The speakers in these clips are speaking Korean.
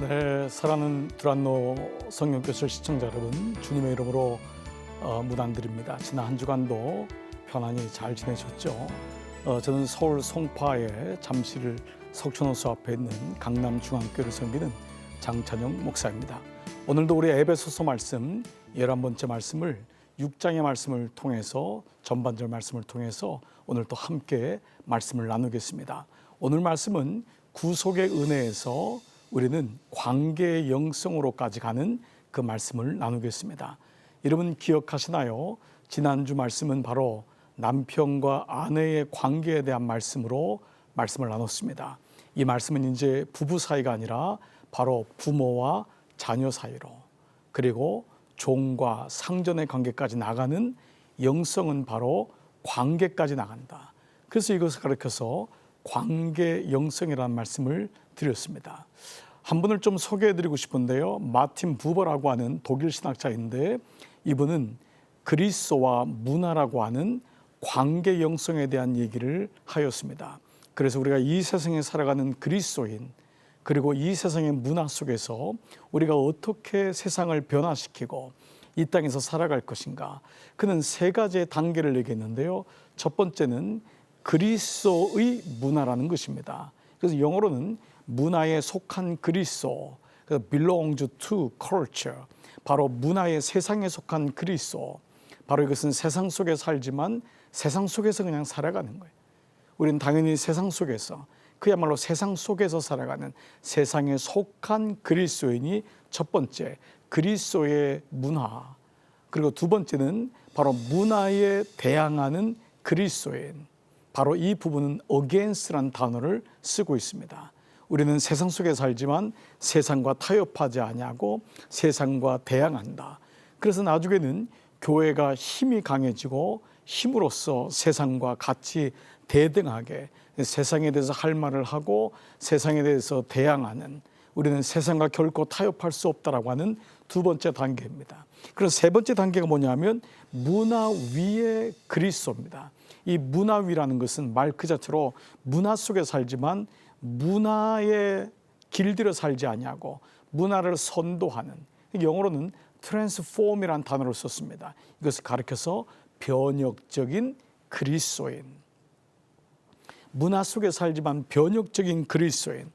네, 사랑하는 두란노 성령교실 시청자 여러분, 주님의 이름으로 문안드립니다. 지난 한 주간도 편안히 잘 지내셨죠? 저는 서울 송파의 잠실 석촌호수 앞에 있는 강남중앙교회를 섬기는 장찬영 목사입니다. 오늘도 우리 에베소서 말씀 11번째 말씀을 6장의 말씀을 통해서 전반절 말씀을 통해서 오늘 또 함께 말씀을 나누겠습니다. 오늘 말씀은 구속의 은혜에서 우리는 관계의 영성으로까지 가는 그 말씀을 나누겠습니다. 여러분 기억하시나요? 지난주 말씀은 바로 남편과 아내의 관계에 대한 말씀으로 말씀을 나눴습니다. 이 말씀은 이제 부부 사이가 아니라 바로 부모와 자녀 사이로, 그리고 종과 상전의 관계까지 나가는 영성은 바로 관계까지 나간다. 그래서 이것을 가르쳐서 관계 영성이라는 말씀을 드렸습니다. 한 분을 좀 소개해드리고 싶은데요. 마틴 부버라고 하는 독일 신학자인데, 이분은 그리스도와 문화라고 하는 관계 영성에 대한 얘기를 하였습니다. 그래서 우리가 이 세상에 살아가는 그리스도인, 그리고 이 세상의 문화 속에서 우리가 어떻게 세상을 변화시키고 이 땅에서 살아갈 것인가, 그는 세 가지의 단계를 얘기했는데요. 첫 번째는 그리스도의 문화라는 것입니다. 그래서 영어로는 문화에 속한 그리스도, belong to culture, 바로 문화의 세상에 속한 그리스도. 바로 이것은 세상 속에 살지만 세상 속에서 그냥 살아가는 거예요. 우리는 당연히 세상 속에서, 그야말로 세상 속에서 살아가는 세상에 속한 그리스도인이 첫 번째, 그리스도의 문화. 그리고 두 번째는 바로 문화에 대항하는 그리스도인. 바로 이 부분은 against라는 단어를 쓰고 있습니다. 우리는 세상 속에 살지만 세상과 타협하지 아니하고 세상과 대항한다. 그래서 나중에는 교회가 힘이 강해지고 힘으로써 세상과 같이 대등하게 세상에 대해서 할 말을 하고 세상에 대해서 대항하는, 우리는 세상과 결코 타협할 수 없다라고 하는 두 번째 단계입니다. 그래서 세 번째 단계가 뭐냐면 문화 위의 그리스도입니다. 이 문화 위라는 것은 말 그 자체로 문화 속에 살지만 문화에 길들여 살지 아니하고 문화를 선도하는, 영어로는 transform이라는 단어를 썼습니다. 이것을 가리켜서 변혁적인 그리스도인, 문화 속에 살지만 변혁적인 그리스도인.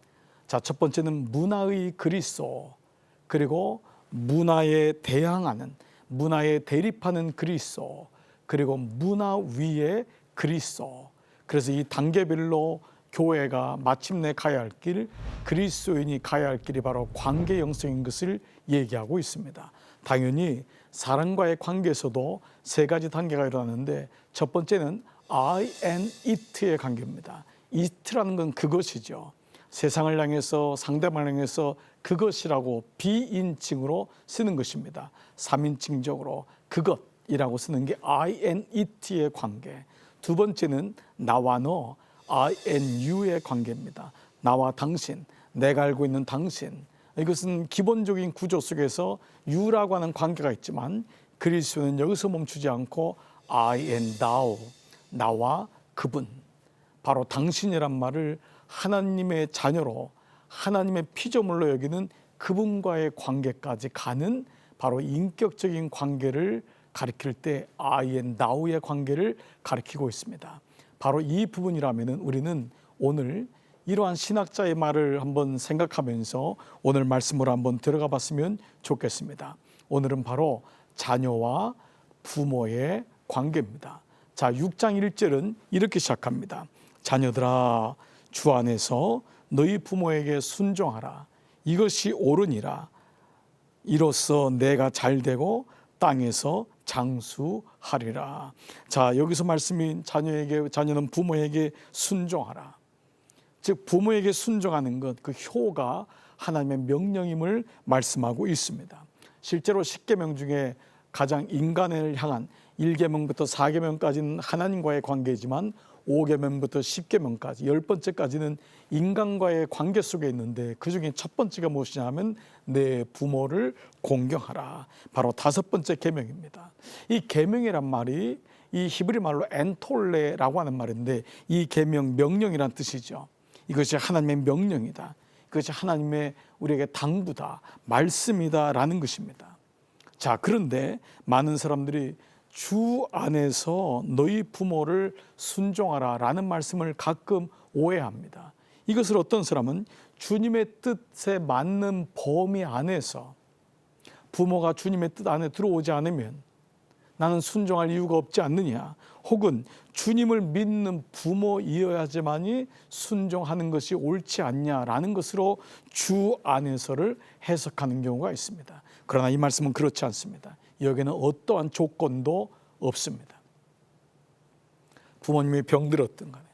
자, 첫 번째는 문화의 그리스도, 그리고 문화에 대항하는, 문화에 대립하는 그리스도, 그리고 문화 위의 그리스도. 그래서 이 단계별로 교회가 마침내 가야 할 길, 그리스도인이 가야 할 길이 바로 관계 영성인 것을 얘기하고 있습니다. 당연히 사람과의 관계에서도 세 가지 단계가 일어나는데, 첫 번째는 I and it의 관계입니다. it라는 건 그것이죠. 세상을 향해서, 상대방을 향해서 그것이라고 비인칭으로 쓰는 것입니다. 3인칭적으로 그것이라고 쓰는 게 I and it의 관계. 두 번째는 나와 너, I and you의 관계입니다. 나와 당신, 내가 알고 있는 당신. 이것은 기본적인 구조 속에서 you라고 하는 관계가 있지만 그리스도는 여기서 멈추지 않고 I and thou, 나와 그분, 바로 당신이란 말을 하나님의 자녀로, 하나님의 피조물로 여기는 그분과의 관계까지 가는 바로 인격적인 관계를 가리킬 때 I and thou의 관계를 가리키고 있습니다. 바로 이 부분이라면 우리는 오늘 이러한 신학자의 말을 한번 생각하면서 오늘 말씀으로 한번 들어가 봤으면 좋겠습니다. 오늘은 바로 자녀와 부모의 관계입니다. 자, 6장 1절은 이렇게 시작합니다. 자녀들아, 주 안에서 너희 부모에게 순종하라. 이것이 옳으니라. 이로써 내가 잘되고 땅에서 장수하리라. 자, 여기서 말씀이 자녀는 부모에게 순종하라. 즉 부모에게 순종하는 것, 그 효가 하나님의 명령임을 말씀하고 있습니다. 실제로 10계명 중에 가장 인간을 향한 1계명부터 4계명까지는 하나님과의 관계이지만 5계명부터 10계명까지 10번째까지는 인간과의 관계 속에 있는데, 그 중에 첫 번째가 무엇이냐면 내 부모를 공경하라. 바로 5번째 계명입니다. 이 계명이란 말이 이 히브리 말로 엔톨레라고 하는 말인데, 이 계명 명령이란 뜻이죠. 이것이 하나님의 명령이다. 그것이 하나님의 우리에게 당부다, 말씀이다라는 것입니다. 자, 그런데 많은 사람들이 주 안에서 너희 부모를 순종하라 라는 말씀을 가끔 오해합니다. 이것을 어떤 사람은 주님의 뜻에 맞는 범위 안에서, 부모가 주님의 뜻 안에 들어오지 않으면 나는 순종할 이유가 없지 않느냐, 혹은 주님을 믿는 부모이어야지만이 순종하는 것이 옳지 않냐라는 것으로 주 안에서를 해석하는 경우가 있습니다. 그러나 이 말씀은 그렇지 않습니다. 여기에는 어떠한 조건도 없습니다. 부모님이 병들었든 간에,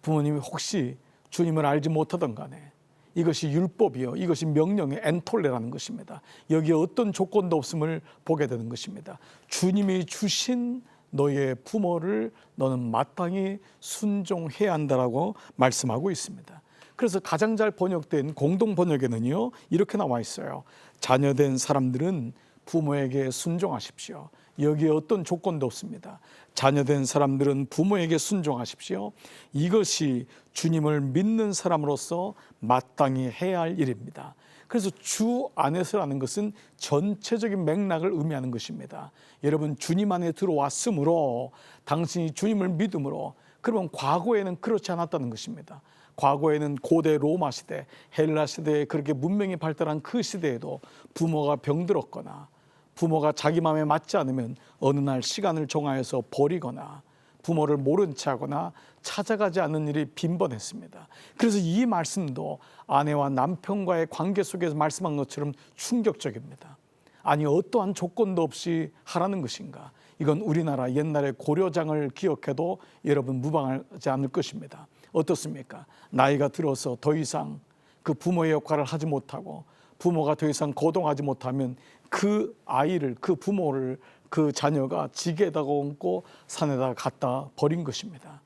부모님이 혹시 주님을 알지 못하든 간에, 이것이 율법이요, 이것이 명령의 엔톨레라는 것입니다. 여기에 어떤 조건도 없음을 보게 되는 것입니다. 주님이 주신 너의 부모를 너는 마땅히 순종해야 한다라고 말씀하고 있습니다. 그래서 가장 잘 번역된 공동 번역에는요, 이렇게 나와 있어요. 자녀된 사람들은 부모에게 순종하십시오. 여기에 어떤 조건도 없습니다. 자녀된 사람들은 부모에게 순종하십시오. 이것이 주님을 믿는 사람으로서 마땅히 해야 할 일입니다. 그래서 주 안에서라는 것은 전체적인 맥락을 의미하는 것입니다. 여러분, 주님 안에 들어왔으므로, 당신이 주님을 믿음으로, 그러면 과거에는 그렇지 않았다는 것입니다. 과거에는 고대 로마 시대, 헬라 시대에 그렇게 문명이 발달한 그 시대에도 부모가 병들었거나, 부모가 자기 마음에 맞지 않으면 어느 날 시간을 정하여서 버리거나, 부모를 모른 채 하거나 찾아가지 않는 일이 빈번했습니다. 그래서 이 말씀도 아내와 남편과의 관계 속에서 말씀한 것처럼 충격적입니다. 아니, 어떠한 조건도 없이 하라는 것인가? 이건 우리나라 옛날의 고려장을 기억해도 여러분 무방하지 않을 것입니다. 어떻습니까? 나이가 들어서 더 이상 그 부모의 역할을 하지 못하고, 부모가 더 이상 거동하지 못하면 그 아이를, 그 부모를 그 자녀가 지게에다가 얹고 산에다가 갖다 버린 것입니다.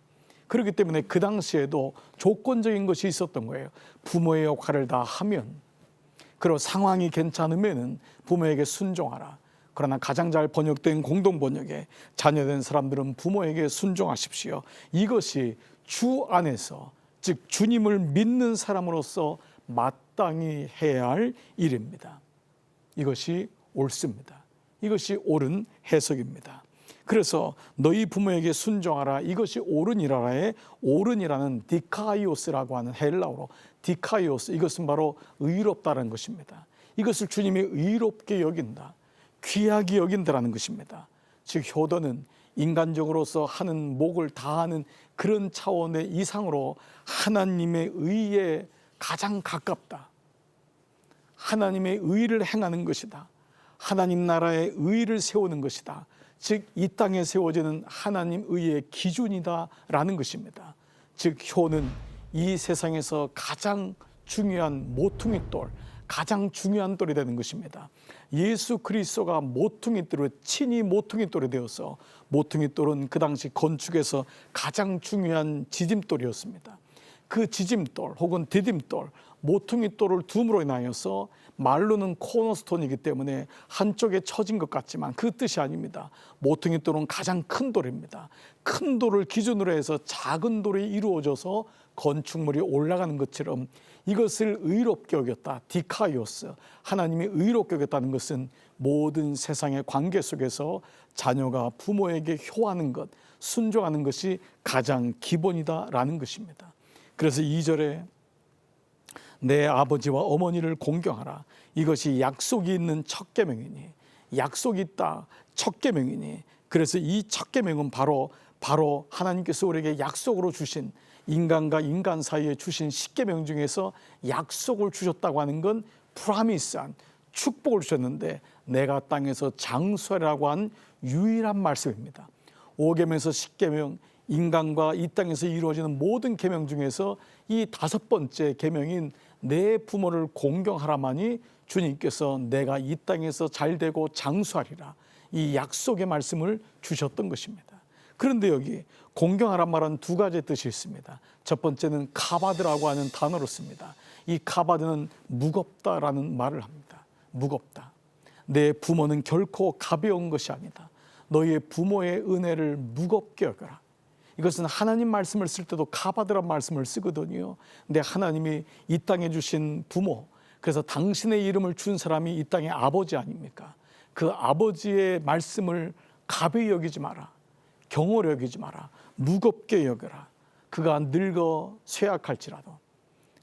그렇기 때문에 그 당시에도 조건적인 것이 있었던 거예요. 부모의 역할을 다 하면, 그리고 상황이 괜찮으면 부모에게 순종하라. 그러나 가장 잘 번역된 공동 번역에 자녀된 사람들은 부모에게 순종하십시오. 이것이 주 안에서, 즉 주님을 믿는 사람으로서 마땅히 해야 할 일입니다. 이것이 옳습니다. 이것이 옳은 해석입니다. 그래서 너희 부모에게 순종하라, 이것이 옳으니라라의 옳으니라는 디카이오스라고 하는 헬라어로 디카이오스, 이것은 바로 의롭다라는 것입니다. 이것을 주님이 의롭게 여긴다, 귀하게 여긴다라는 것입니다. 즉 효도는 인간적으로서 하는 목을 다하는 그런 차원의 이상으로 하나님의 의에 가장 가깝다, 하나님의 의를 행하는 것이다, 하나님 나라의 의를 세우는 것이다, 즉 이 땅에 세워지는 하나님 의의 기준이다라는 것입니다. 즉 효는 이 세상에서 가장 중요한 모퉁이돌, 가장 중요한 돌이 되는 것입니다. 예수 그리스도가 모퉁이돌로, 친히 모퉁이돌이 되어서, 모퉁이돌은 그 당시 건축에서 가장 중요한 지짐돌이었습니다. 그 지짐돌 혹은 디딤돌, 모퉁이돌을 둠으로 인하여서, 말로는 코너스톤이기 때문에 한쪽에 처진 것 같지만 그 뜻이 아닙니다. 모퉁이돌은 가장 큰 돌입니다. 큰 돌을 기준으로 해서 작은 돌이 이루어져서 건축물이 올라가는 것처럼 이것을 의롭게 여겼다, 디카이오스, 하나님이 의롭게 여겼다는 것은 모든 세상의 관계 속에서 자녀가 부모에게 효하는 것, 순종하는 것이 가장 기본이다라는 것입니다. 그래서 2절에 내 아버지와 어머니를 공경하라, 이것이 약속이 있는 첫 계명이니, 약속이 있다, 첫 계명이니. 그래서 이 첫 계명은 바로 하나님께서 우리에게 약속으로 주신, 인간과 인간 사이에 주신 10계명 중에서 약속을 주셨다고 하는 건 프라미스한 축복을 주셨는데, 내가 땅에서 장수하라고 한 유일한 말씀입니다. 5계명에서 10계명, 인간과 이 땅에서 이루어지는 모든 계명 중에서 이 5번째 계명인 내 부모를 공경하라만이 주님께서 내가 이 땅에서 잘되고 장수하리라, 이 약속의 말씀을 주셨던 것입니다. 그런데 여기 공경하란 말은 두 가지 뜻이 있습니다. 첫 번째는 카바드라고 하는 단어로 씁니다. 이 카바드는 무겁다라는 말을 합니다. 무겁다. 내 부모는 결코 가벼운 것이 아니다. 너희의 부모의 은혜를 무겁게 여겨라. 이것은 하나님 말씀을 쓸 때도 가바드란 말씀을 쓰거든요. 근데 하나님이 이 땅에 주신 부모, 그래서 당신의 이름을 준 사람이 이 땅의 아버지 아닙니까? 그 아버지의 말씀을 가벼이 여기지 마라. 경홀히 여기지 마라. 무겁게 여겨라. 그가 늙어 쇠약할지라도,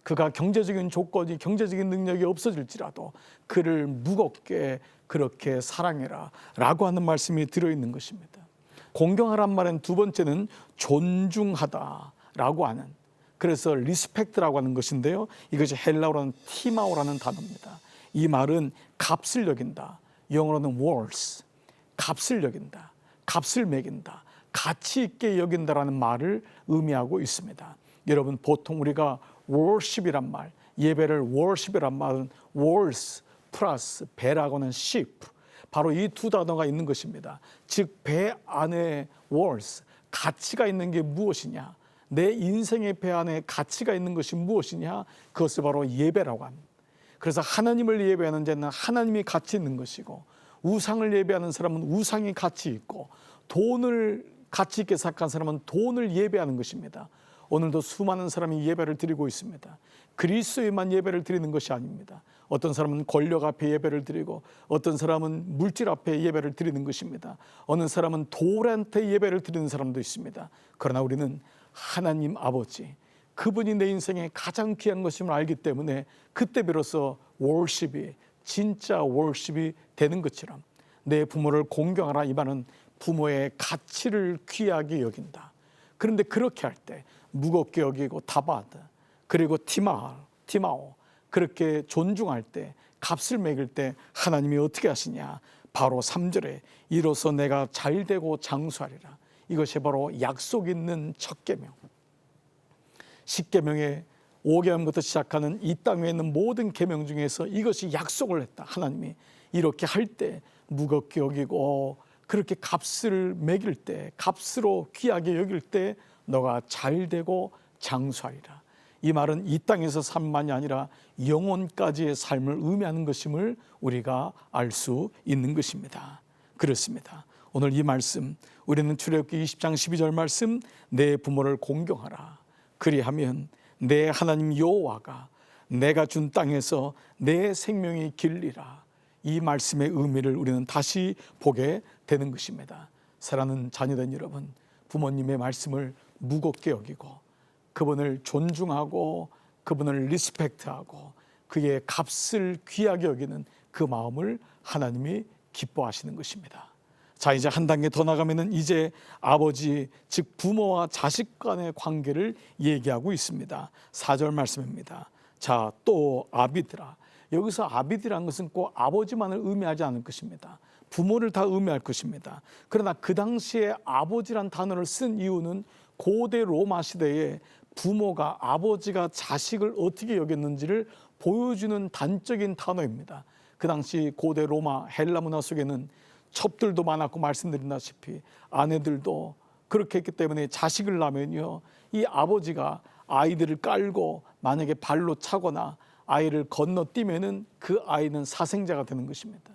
그가 경제적인 조건이, 경제적인 능력이 없어질지라도 그를 무겁게 그렇게 사랑해라 라고 하는 말씀이 들어있는 것입니다. 공경하란 말은 두 번째는 존중하다라고 하는, 그래서 리스펙트라고 하는 것인데요, 이것이 헬라어로는 티마오라는 단어입니다. 이 말은 값을 여긴다, 영어로는 worth, 값을 여긴다, 값을 매긴다, 가치 있게 여긴다라는 말을 의미하고 있습니다. 여러분, 보통 우리가 worship이란 말, 예배를 worship이란 말은 worth 플러스 배라고는 ship, 바로 이 두 단어가 있는 것입니다. 즉, 배 안에 worth, 가치가 있는 게 무엇이냐, 내 인생의 배 안에 가치가 있는 것이 무엇이냐, 그것을 바로 예배라고 합니다. 그래서 하나님을 예배하는 자는 하나님이 가치 있는 것이고, 우상을 예배하는 사람은 우상이 가치 있고, 돈을 가치 있게 생각한 사람은 돈을 예배하는 것입니다. 오늘도 수많은 사람이 예배를 드리고 있습니다. 그리스도에만 예배를 드리는 것이 아닙니다. 어떤 사람은 권력 앞에 예배를 드리고, 어떤 사람은 물질 앞에 예배를 드리는 것입니다. 어느 사람은 돌한테 예배를 드리는 사람도 있습니다. 그러나 우리는 하나님 아버지, 그분이 내 인생에 가장 귀한 것임을 알기 때문에 그때 비로소 월십이, 진짜 월십이 되는 것처럼, 내 부모를 공경하라, 이 말은 부모의 가치를 귀하게 여긴다. 그런데 그렇게 할 때 무겁게 여기고 다바드, 그리고 티마오, 그렇게 존중할 때, 값을 매길 때 하나님이 어떻게 하시냐, 바로 3절에 이로써 내가 잘되고 장수하리라. 이것이 바로 약속 있는 첫 계명. 10계명의 5계명부터 시작하는 이 땅 위에 있는 모든 계명 중에서 이것이 약속을 했다. 하나님이 이렇게 할 때 무겁게 여기고, 그렇게 값을 매길 때, 값으로 귀하게 여길 때 너가 잘되고 장수하리라. 이 말은 이 땅에서 삶만이 아니라 영혼까지의 삶을 의미하는 것임을 우리가 알 수 있는 것입니다. 그렇습니다. 오늘 이 말씀, 우리는 출애굽기 20장 12절 말씀, 내 부모를 공경하라. 그리하면 내 하나님 여호와가 내가 준 땅에서 내 생명이 길리라. 이 말씀의 의미를 우리는 다시 보게 되는 것입니다. 사랑하는 자녀된 여러분, 부모님의 말씀을 무겁게 여기고, 그분을 존중하고, 그분을 리스펙트하고, 그의 값을 귀하게 여기는 그 마음을 하나님이 기뻐하시는 것입니다. 자, 이제 한 단계 더 나가면은 이제 아버지, 즉 부모와 자식 간의 관계를 얘기하고 있습니다. 4절 말씀입니다. 자, 또 아비드라. 여기서 아비드라는 것은 꼭 아버지만을 의미하지 않을 것입니다. 부모를 다 의미할 것입니다. 그러나 그 당시에 아버지란 단어를 쓴 이유는 고대 로마 시대에 부모가, 아버지가 자식을 어떻게 여겼는지를 보여주는 단적인 단어입니다. 그 당시 고대 로마 헬라 문화 속에는 첩들도 많았고, 말씀드린다시피 아내들도 그렇게 했기 때문에 자식을 낳으면요, 이 아버지가 아이들을 깔고 만약에 발로 차거나 아이를 건너뛰면은 그 아이는 사생자가 되는 것입니다.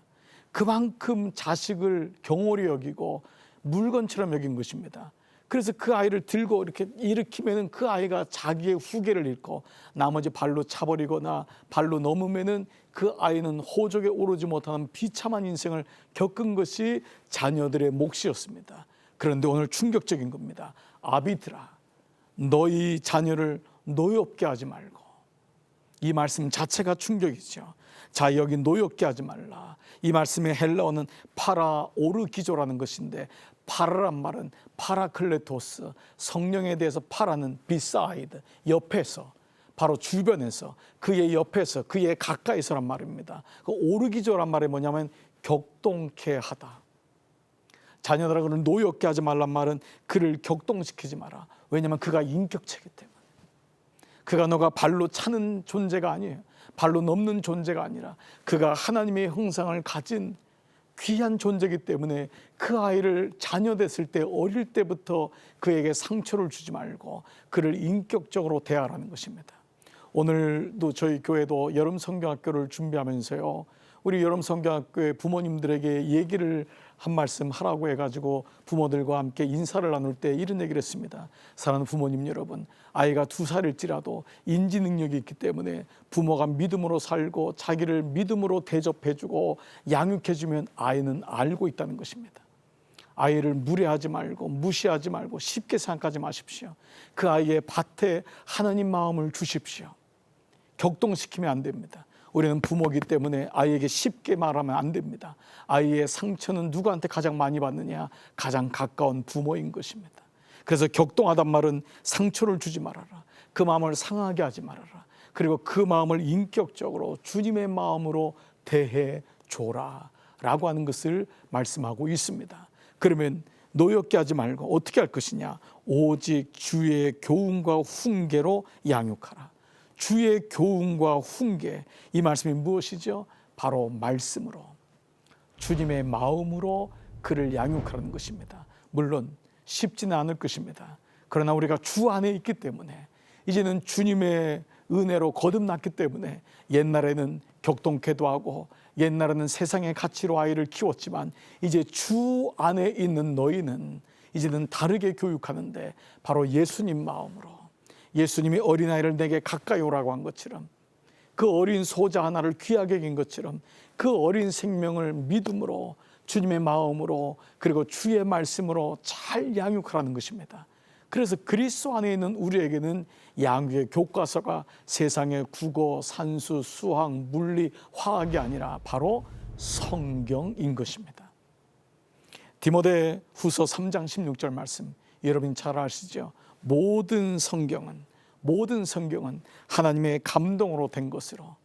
그만큼 자식을 경홀히 여기고 물건처럼 여긴 것입니다. 그래서 그 아이를 들고 이렇게 일으키면은 그 아이가 자기의 후계를 잃고, 나머지 발로 차버리거나 발로 넘으면은 그 아이는 호적에 오르지 못하는 비참한 인생을 겪은 것이 자녀들의 몫이었습니다. 그런데 오늘 충격적인 겁니다. 아비드라, 너희 자녀를 노엽게 하지 말고. 이 말씀 자체가 충격이죠. 자, 여기 노엽게 하지 말라. 이 말씀의 헬라어는 파라오르기조라는 것인데, 파라란 말은 파라클레토스, 성령에 대해서 파라는 비사이드, 옆에서, 바로 주변에서, 그의 옆에서, 그의 가까이서란 말입니다. 그 오르기조란 말이 뭐냐면 격동케 하다. 자녀들하고는 노엽게 하지 말란 말은 그를 격동시키지 마라. 왜냐하면 그가 인격체이기 때문에. 그가 너가 발로 차는 존재가 아니에요. 발로 넘는 존재가 아니라 그가 하나님의 형상을 가진 귀한 존재이기 때문에 그 아이를 자녀 됐을 때, 어릴 때부터 그에게 상처를 주지 말고 그를 인격적으로 대하라는 것입니다. 오늘도 저희 교회도 여름 성경학교를 준비하면서요, 우리 여름성경학교의 부모님들에게 얘기를 한 말씀 하라고 해가지고 부모들과 함께 인사를 나눌 때 이런 얘기를 했습니다. 사랑하는 부모님 여러분, 아이가 2살일지라도 인지 능력이 있기 때문에 부모가 믿음으로 살고 자기를 믿음으로 대접해주고 양육해주면 아이는 알고 있다는 것입니다. 아이를 무례하지 말고 무시하지 말고 쉽게 생각하지 마십시오. 그 아이의 밭에 하나님 마음을 주십시오. 격동시키면 안 됩니다. 우리는 부모이기 때문에 아이에게 쉽게 말하면 안 됩니다. 아이의 상처는 누구한테 가장 많이 받느냐? 가장 가까운 부모인 것입니다. 그래서 격동하단 말은 상처를 주지 말아라. 그 마음을 상하게 하지 말아라. 그리고 그 마음을 인격적으로 주님의 마음으로 대해줘라 라고 하는 것을 말씀하고 있습니다. 그러면 노엽게 하지 말고 어떻게 할 것이냐? 오직 주의 교훈과 훈계로 양육하라. 주의 교훈과 훈계, 이 말씀이 무엇이죠? 바로 말씀으로, 주님의 마음으로 그를 양육하는 것입니다. 물론 쉽지는 않을 것입니다. 그러나 우리가 주 안에 있기 때문에, 이제는 주님의 은혜로 거듭났기 때문에, 옛날에는 격동케도 하고 옛날에는 세상의 가치로 아이를 키웠지만 이제 주 안에 있는 너희는 이제는 다르게 교육하는데, 바로 예수님 마음으로, 예수님이 어린아이를 내게 가까이 오라고 한 것처럼, 그 어린 소자 하나를 귀하게 여긴 것처럼 그 어린 생명을 믿음으로, 주님의 마음으로, 그리고 주의 말씀으로 잘 양육하라는 것입니다. 그래서 그리스도 안에 있는 우리에게는 양육의 교과서가 세상의 국어, 산수, 수학, 물리, 화학이 아니라 바로 성경인 것입니다. 디모데 후서 3장 16절 말씀, 여러분 잘 아시죠? 모든 성경은 하나님의 감동으로 된 것으로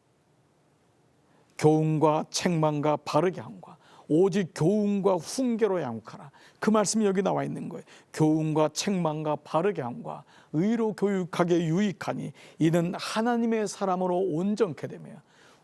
교훈과 책망과 바르게 함과 오직 교훈과 훈계로 양육하라. 그 말씀이 여기 나와 있는 거예요. 교훈과 책망과 바르게 함과 의로 교육하게 유익하니 이는 하나님의 사람으로 온전케 되며,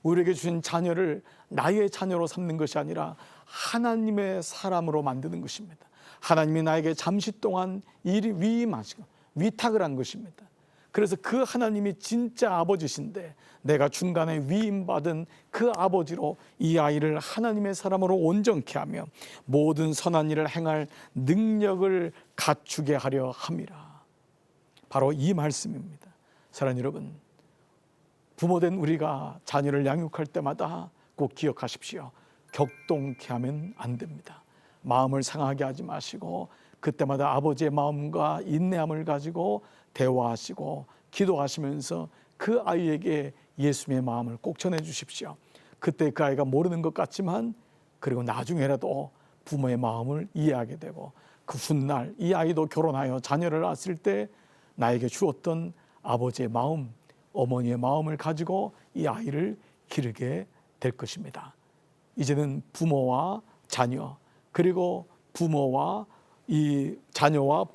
우리에게 주신 자녀를 나의 자녀로 삼는 것이 아니라 하나님의 사람으로 만드는 것입니다. 하나님이 나에게 잠시 동안 일이 위임하시고 위탁을 한 것입니다. 그래서 그 하나님이 진짜 아버지신데 내가 중간에 위임받은 그 아버지로 이 아이를 하나님의 사람으로 온전케 하며 모든 선한 일을 행할 능력을 갖추게 하려 함이라. 바로 이 말씀입니다. 사랑하는 여러분, 부모된 우리가 자녀를 양육할 때마다 꼭 기억하십시오. 격동케 하면 안 됩니다. 마음을 상하게 하지 마시고 그때마다 아버지의 마음과 인내함을 가지고 대화하시고 기도하시면서 그 아이에게 예수님의 마음을 꼭 전해 주십시오. 그때 그 아이가 모르는 것 같지만, 그리고 나중에라도 부모의 마음을 이해하게 되고, 그 훗날 이 아이도 결혼하여 자녀를 낳았을 때 나에게 주었던 아버지의 마음, 어머니의 마음을 가지고 이 아이를 기르게 될 것입니다. 이제는 부모와 자녀, 그리고 부모와 이 자녀와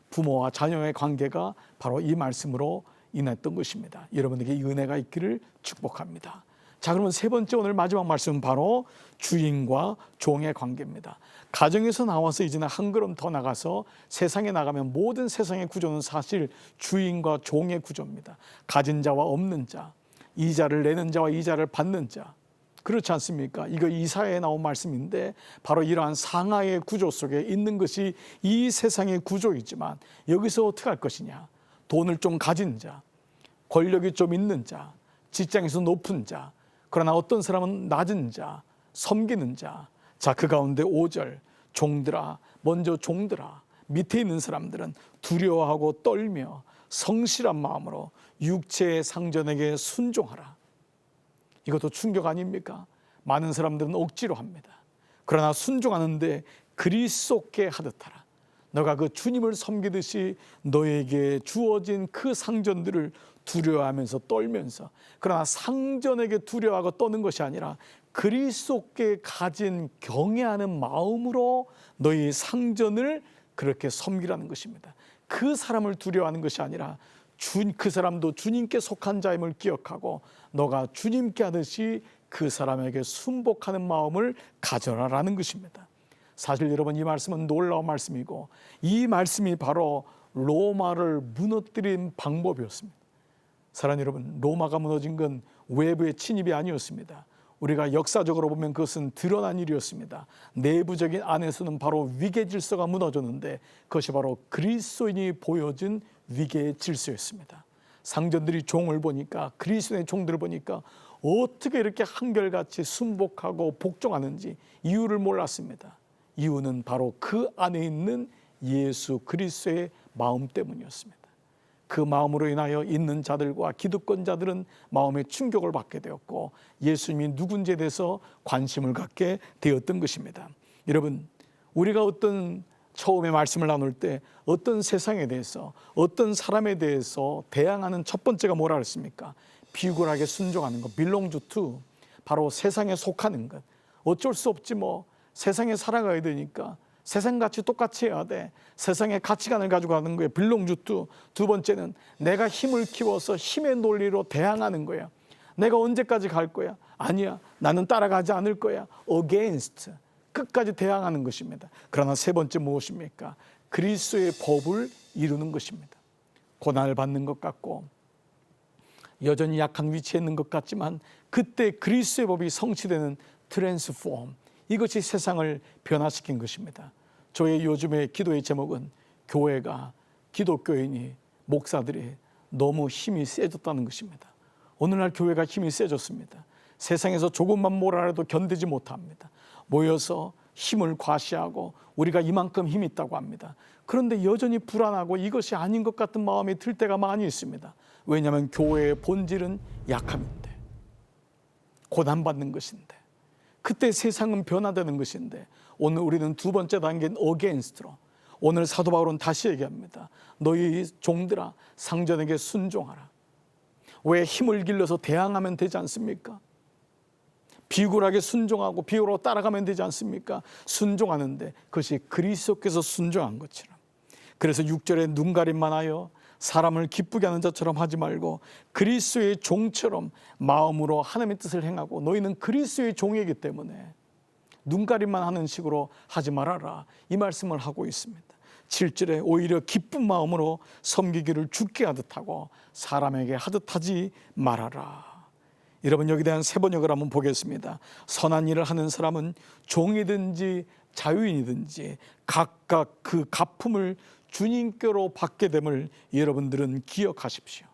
부모와 자녀의 관계가 바로 이 말씀으로 인했던 것입니다. 여러분에게 이 은혜가 있기를 축복합니다. 자, 그러면 세 번째, 오늘 마지막 말씀은 바로 주인과 종의 관계입니다. 가정에서 나와서 이제는 한 걸음 더 나가서 세상에 나가면 모든 세상의 구조는 사실 주인과 종의 구조입니다. 가진 자와 없는 자, 이자를 내는 자와 이자를 받는 자, 그렇지 않습니까? 이거 이사야에 나온 말씀인데 바로 이러한 상하의 구조 속에 있는 것이 이 세상의 구조이지만, 여기서 어떻게 할 것이냐? 돈을 좀 가진 자, 권력이 좀 있는 자, 직장에서 높은 자, 그러나 어떤 사람은 낮은 자, 섬기는 자. 자, 그 가운데 5절, 종들아, 먼저 종들아, 밑에 있는 사람들은 두려워하고 떨며 성실한 마음으로 육체의 상전에게 순종하라. 이것도 충격 아닙니까? 많은 사람들은 억지로 합니다. 그러나 순종하는데 그리스도께 하듯하라. 너가 그 주님을 섬기듯이 너에게 주어진 그 상전들을 두려워하면서 떨면서, 그러나 상전에게 두려워하고 떠는 것이 아니라 그리스도께 가진 경외하는 마음으로 너희 상전을 그렇게 섬기라는 것입니다. 그 사람을 두려워하는 것이 아니라 그 사람도 주님께 속한 자임을 기억하고 너가 주님께 하듯이 그 사람에게 순복하는 마음을 가져라라는 것입니다. 사실 여러분, 이 말씀은 놀라운 말씀이고 이 말씀이 바로 로마를 무너뜨린 방법이었습니다. 사랑하는 여러분, 로마가 무너진 건 외부의 침입이 아니었습니다. 우리가 역사적으로 보면 그것은 드러난 일이었습니다. 내부적인 안에서는 바로 위계 질서가 무너졌는데 그것이 바로 그리스도인이 보여준 위계의 질서였습니다. 상전들이 종을 보니까, 그리스도의 종들을 보니까 어떻게 이렇게 한결같이 순복하고 복종하는지 이유를 몰랐습니다. 이유는 바로 그 안에 있는 예수 그리스도의 마음 때문이었습니다. 그 마음으로 인하여 있는 자들과 기득권자들은 마음의 충격을 받게 되었고 예수님이 누군지에 대해서 관심을 갖게 되었던 것입니다. 여러분, 우리가 어떤 처음에 말씀을 나눌 때 어떤 세상에 대해서, 어떤 사람에 대해서 대항하는 첫 번째가 뭐라 그랬습니까? 비굴하게 순종하는 것, belong to, 바로 세상에 속하는 것. 어쩔 수 없지 뭐, 세상에 살아가야 되니까 세상같이 똑같이 해야 돼. 세상의 가치관을 가지고 가는 거예요. belong to. 두 번째는 내가 힘을 키워서 힘의 논리로 대항하는 거야. 내가 언제까지 갈 거야? 아니야, 나는 따라가지 않을 거야. against, 끝까지 대항하는 것입니다. 그러나 세 번째 무엇입니까? 그리스도의 법을 이루는 것입니다. 고난을 받는 것 같고 여전히 약한 위치에 있는 것 같지만 그때 그리스도의 법이 성취되는 트랜스폼, 이것이 세상을 변화시킨 것입니다. 저의 요즘의 기도의 제목은 교회가, 기독교인이, 목사들이 너무 힘이 세졌다는 것입니다. 오늘날 교회가 힘이 세졌습니다. 세상에서 조금만 몰아라도 견디지 못합니다. 모여서 힘을 과시하고 우리가 이만큼 힘이 있다고 합니다. 그런데 여전히 불안하고 이것이 아닌 것 같은 마음이 들 때가 많이 있습니다. 왜냐하면 교회의 본질은 약함인데, 고난받는 것인데, 그때 세상은 변화되는 것인데, 오늘 우리는 두 번째 단계인 against로, 오늘 사도 바울은 다시 얘기합니다. 너희 종들아, 상전에게 순종하라. 왜 힘을 길러서 대항하면 되지 않습니까? 비굴하게 순종하고 비굴하고 따라가면 되지 않습니까? 순종하는데 그것이 그리스도께서 순종한 것처럼. 그래서 6절에 눈가림만 하여 사람을 기쁘게 하는 자처럼 하지 말고 그리스도의 종처럼 마음으로 하나님의 뜻을 행하고, 너희는 그리스도의 종이기 때문에 눈가림만 하는 식으로 하지 말아라, 이 말씀을 하고 있습니다. 7절에 오히려 기쁜 마음으로 섬기기를 주께 하듯 하고 사람에게 하듯 하지 말아라. 여러분, 여기에 대한 세 번역을 한번 보겠습니다. 선한 일을 하는 사람은 종이든지 자유인이든지 각각 그 갚음을 주님께로 받게 됨을 여러분들은 기억하십시오.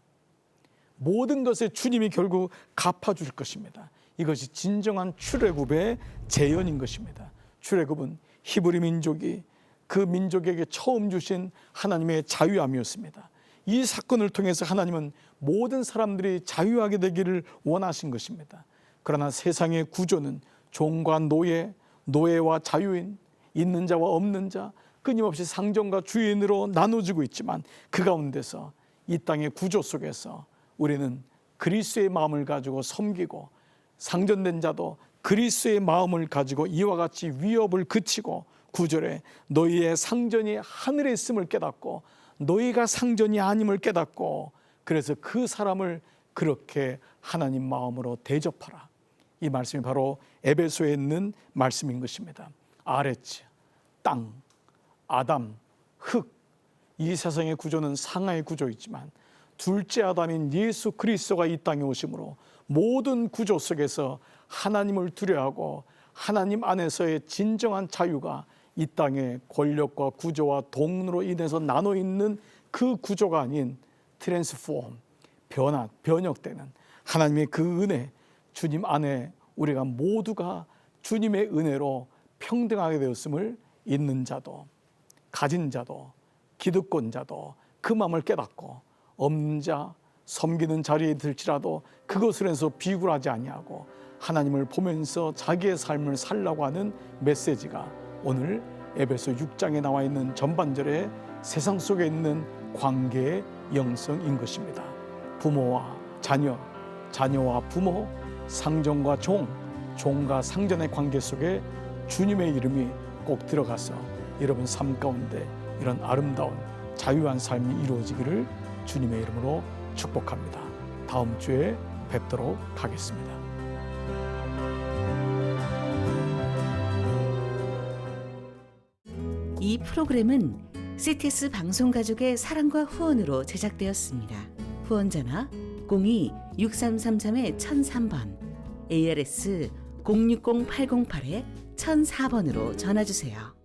모든 것에 주님이 결국 갚아줄 것입니다. 이것이 진정한 출애굽의 재현인 것입니다. 출애굽은 히브리 민족이 그 민족에게 처음 주신 하나님의 자유함이었습니다. 이 사건을 통해서 하나님은 모든 사람들이 자유하게 되기를 원하신 것입니다. 그러나 세상의 구조는 종과 노예, 노예와 자유인, 있는 자와 없는 자, 끊임없이 상전과 주인으로 나눠지고 있지만 그 가운데서, 이 땅의 구조 속에서 우리는 그리스도의 마음을 가지고 섬기고, 상전된 자도 그리스도의 마음을 가지고 이와 같이 위협을 그치고, 9절에 너희의 상전이 하늘에 있음을 깨닫고 너희가 상전이 아님을 깨닫고, 그래서 그 사람을 그렇게 하나님 마음으로 대접하라. 이 말씀이 바로 에베소에 있는 말씀인 것입니다. 아레츠, 땅, 아담, 흙, 이 세상의 구조는 상하의 구조이지만 둘째 아담인 예수 그리스도가 이 땅에 오심으로 모든 구조 속에서 하나님을 두려워하고 하나님 안에서의 진정한 자유가 이 땅의 권력과 구조와 동으로 인해서 나눠 있는 그 구조가 아닌 트랜스폼, 변혁되는 하나님의 그 은혜, 주님 안에 우리가 모두가 주님의 은혜로 평등하게 되었음을 있는 자도 가진 자도 기득권자도 그 마음을 깨닫고, 없는 자, 섬기는 자리에 들지라도 그것을 해서 비굴하지 아니하고 하나님을 보면서 자기의 삶을 살라고 하는 메시지가 오늘 에베소 6장에 나와 있는 전반절의 세상 속에 있는 관계의 영성인 것입니다. 부모와 자녀, 자녀와 부모, 상전과 종, 종과 상전의 관계 속에 주님의 이름이 꼭 들어가서 여러분 삶 가운데 이런 아름다운 자유한 삶이 이루어지기를 주님의 이름으로 축복합니다. 다음 주에 뵙도록 하겠습니다. 이 프로그램은 CTS 방송가족의 사랑과 후원으로 제작되었습니다. 후원 전화 02-6333-1003번, ARS 060-808-1004번으로 전화 주세요.